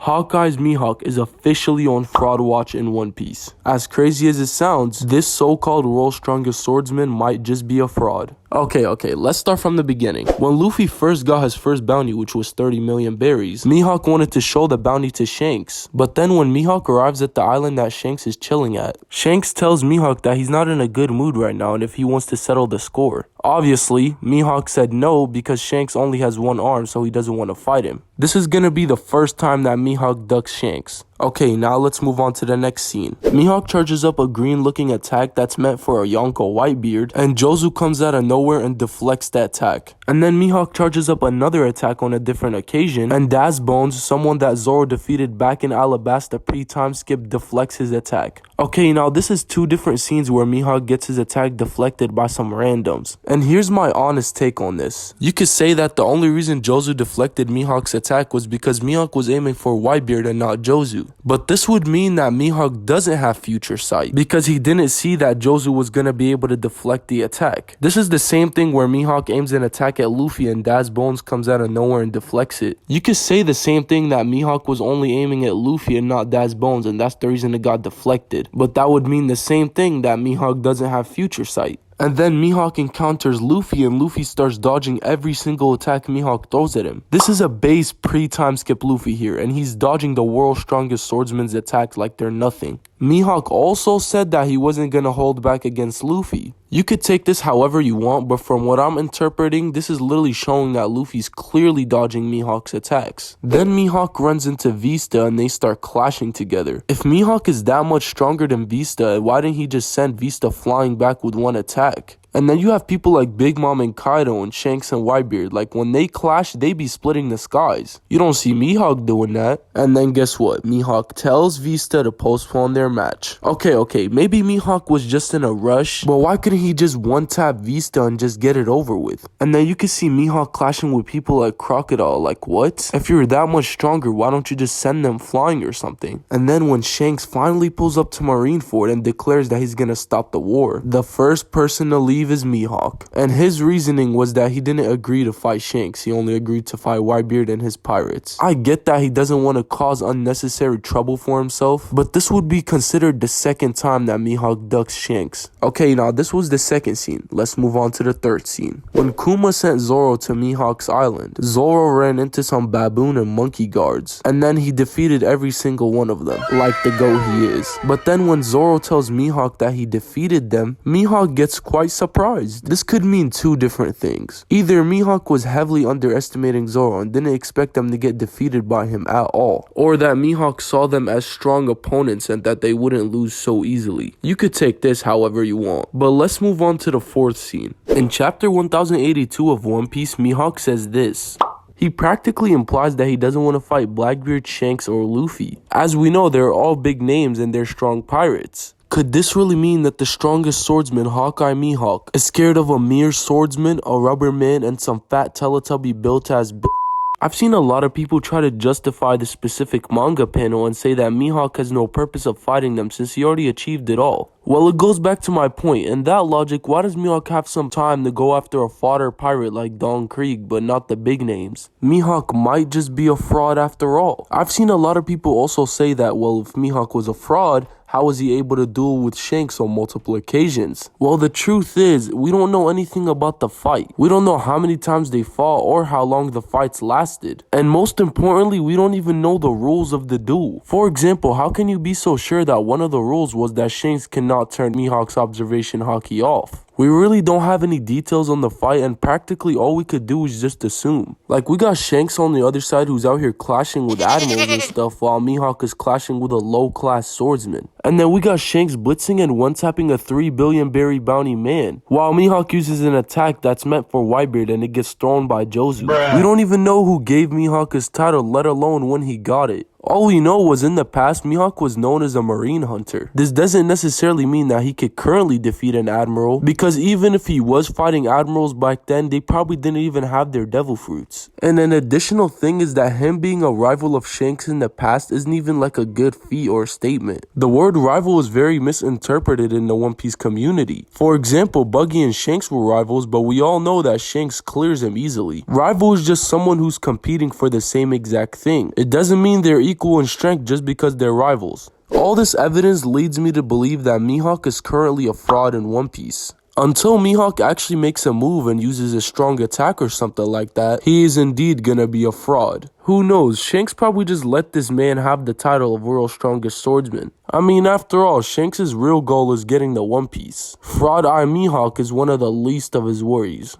Hawkeye's Mihawk is officially on fraud watch in One Piece. As crazy as it sounds, this so-called world's strongest swordsman might just be a fraud. Okay, let's start from the beginning. When Luffy first got his first bounty, which was 30 million berries, Mihawk wanted to show the bounty to Shanks. But then when Mihawk arrives at the island that Shanks is chilling at, Shanks tells Mihawk that he's not in a good mood right now and if he wants to settle the score. Obviously, Mihawk said no because Shanks only has one arm, so he doesn't want to fight him. This is gonna be the first time that Mihawk ducks Shanks. Okay, now let's move on to the next scene. Mihawk charges up a green looking attack that's meant for a Yonko Whitebeard, and Jozu comes out of nowhere and deflects that attack. And then Mihawk charges up another attack on a different occasion, and Daz Bones, someone that Zoro defeated back in Alabasta pre-time skip, deflects his attack. Okay, now this is two different scenes where Mihawk gets his attack deflected by some randoms. And here's my honest take on this. You could say that the only reason Jozu deflected Mihawk's attack was because Mihawk was aiming for Whitebeard and not Jozu. But this would mean that Mihawk doesn't have future sight because he didn't see that Jozu was gonna be able to deflect the attack. This is the same thing where Mihawk aims an attack at Luffy and Daz Bones comes out of nowhere and deflects it. You could say the same thing that Mihawk was only aiming at Luffy and not Daz Bones, and that's the reason it got deflected. But that would mean the same thing, that Mihawk doesn't have future sight. And then Mihawk encounters Luffy and Luffy starts dodging every single attack Mihawk throws at him. This is a base pre-time skip Luffy here, and he's dodging the world's strongest swordsman's attacks like they're nothing. Mihawk also said that he wasn't gonna hold back against Luffy. You could take this however you want, but from what I'm interpreting, this is literally showing that Luffy's clearly dodging Mihawk's attacks. Then Mihawk runs into Vista and they start clashing together. If Mihawk is that much stronger than Vista, why didn't he just send Vista flying back with one attack? And then you have people like Big Mom and Kaido and Shanks and Whitebeard. Like when they clash, they be splitting the skies. You don't see Mihawk doing that. And then guess what? Mihawk tells Vista to postpone their match. Okay, maybe Mihawk was just in a rush, but why couldn't he just one-tap Vista and just get it over with? And then you can see Mihawk clashing with people like Crocodile. Like what? If you're that much stronger, why don't you just send them flying or something? And then when Shanks finally pulls up to Marineford and declares that he's gonna stop the war, the first person to leave is Mihawk. And his reasoning was that he didn't agree to fight Shanks, he only agreed to fight Whitebeard and his pirates. I get that he doesn't want to cause unnecessary trouble for himself, but this would be considered the second time that Mihawk ducks Shanks. Okay, now this was the second scene. Let's move on to the third scene. When Kuma sent Zoro to Mihawk's island, Zoro ran into some baboon and monkey guards, and then he defeated every single one of them, like the goat he is. But then when Zoro tells Mihawk that he defeated them, Mihawk gets quite surprised. This could mean two different things. Either Mihawk was heavily underestimating Zoro and didn't expect them to get defeated by him at all, or that Mihawk saw them as strong opponents and that they wouldn't lose so easily. You could take this however you want. But let's move on to the fourth scene. In chapter 1082 of One Piece, Mihawk says this. He practically implies that he doesn't want to fight Blackbeard, Shanks, or Luffy. As we know, they're all big names and they're strong pirates. Could this really mean that the strongest swordsman, Hawkeye Mihawk, is scared of a mere swordsman, a rubber man, and some fat Teletubby built as I've seen a lot of people try to justify the specific manga panel and say that Mihawk has no purpose of fighting them since he already achieved it all. Well, it goes back to my point. In that logic, why does Mihawk have some time to go after a fodder pirate like Don Krieg, but not the big names? Mihawk might just be a fraud after all. I've seen a lot of people also say that, well, if Mihawk was a fraud, how was he able to duel with Shanks on multiple occasions? Well, the truth is, we don't know anything about the fight. We don't know how many times they fought or how long the fights lasted. And most importantly, we don't even know the rules of the duel. For example, how can you be so sure that one of the rules was that Shanks cannot turn Mihawk's observation haki off? We really don't have any details on the fight, and practically all we could do is just assume. Like, we got Shanks on the other side who's out here clashing with admirals and stuff, while Mihawk is clashing with a low-class swordsman. And then we got Shanks blitzing and one-tapping a 3 billion berry bounty man, while Mihawk uses an attack that's meant for Whitebeard and it gets thrown by Jozu. We don't even know who gave Mihawk his title, let alone when he got it. All we know was in the past, Mihawk was known as a marine hunter. This doesn't necessarily mean that he could currently defeat an admiral, because even if he was fighting admirals back then, they probably didn't even have their devil fruits. And an additional thing is that him being a rival of Shanks in the past isn't even like a good feat or statement. The word rival is very misinterpreted in the One Piece community. For example, Buggy and Shanks were rivals, but we all know that Shanks clears him easily. Rival is just someone who's competing for the same exact thing. It doesn't mean they're equal equal in strength just because they're rivals. All this evidence leads me to believe that Mihawk is currently a fraud in One Piece. Until Mihawk actually makes a move and uses a strong attack or something like that, he is indeed gonna be a fraud. Who knows, Shanks probably just let this man have the title of world's strongest swordsman. I mean, after all, Shanks' real goal is getting the One Piece. Fraud Eye Mihawk is one of the least of his worries.